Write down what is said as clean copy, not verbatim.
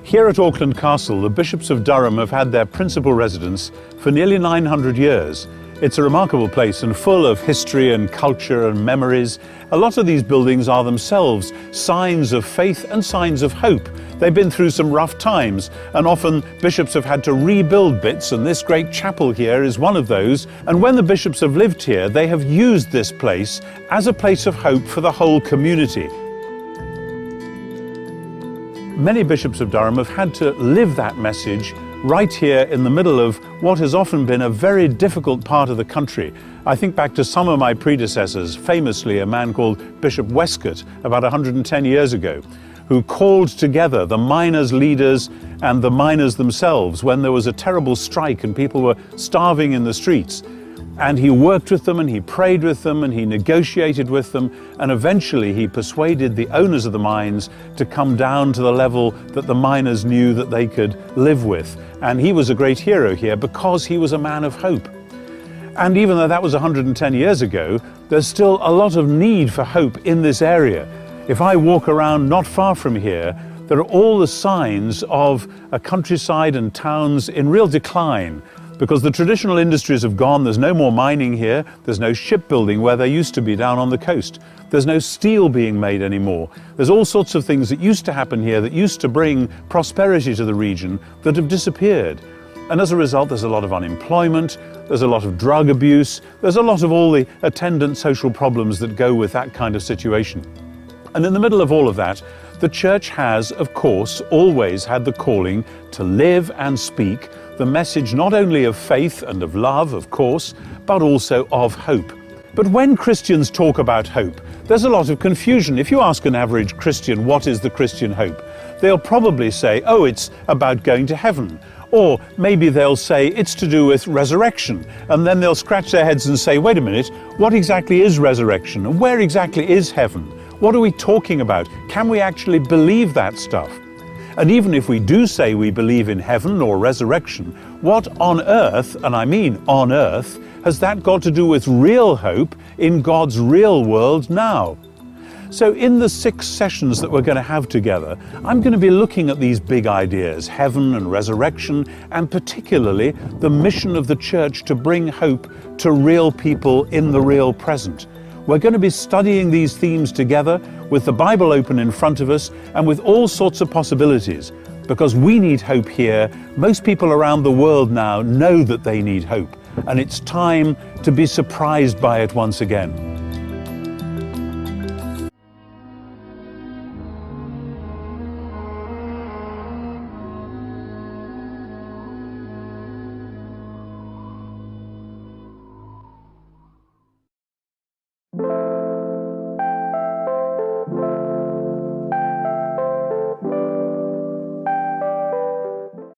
Here at Auckland Castle, the bishops of Durham have had their principal residence for nearly 900 years. It's a remarkable place and full of history and culture and memories. A lot of these buildings are themselves signs of faith and signs of hope. They've been through some rough times, and often bishops have had to rebuild bits, and this great chapel here is one of those. And when the bishops have lived here, they have used this place as a place of hope for the whole community. Many bishops of Durham have had to live that message right here in the middle of what has often been a very difficult part of the country. I think back to some of my predecessors, famously a man called Bishop Westcott about 110 years ago, who called together the miners' leaders and the miners themselves when there was a terrible strike and people were starving in the streets. And he worked with them, and he prayed with them, and he negotiated with them, and eventually he persuaded the owners of the mines to come down to the level that the miners knew that they could live with. And he was a great hero here because he was a man of hope. And even though that was 110 years ago, there's still a lot of need for hope in this area. If I walk around not far from here, there are all the signs of a countryside and towns in real decline, because the traditional industries have gone. There's no more mining here. There's no shipbuilding where there used to be down on the coast. There's no steel being made anymore. There's all sorts of things that used to happen here that used to bring prosperity to the region that have disappeared. And as a result, there's a lot of unemployment, there's a lot of drug abuse, there's a lot of all the attendant social problems that go with that kind of situation. And in the middle of all of that, the church has, of course, always had the calling to live and speak the message not only of faith and of love, of course, but also of hope. But when Christians talk about hope, there's a lot of confusion. If you ask an average Christian, what is the Christian hope? They'll probably say, oh, it's about going to heaven. Or maybe they'll say it's to do with resurrection. And then they'll scratch their heads and say, wait a minute, what exactly is resurrection? And where exactly is heaven? What are we talking about? Can we actually believe that stuff? And even if we do say we believe in heaven or resurrection, what on earth, and I mean on earth, has that got to do with real hope in God's real world now? So in the 6 sessions that we're going to have together, I'm going to be looking at these big ideas, heaven and resurrection, and particularly the mission of the church to bring hope to real people in the real present. We're going to be studying these themes together with the Bible open in front of us and with all sorts of possibilities, because we need hope here. Most people around the world now know that they need hope, and it's time to be surprised by it once again.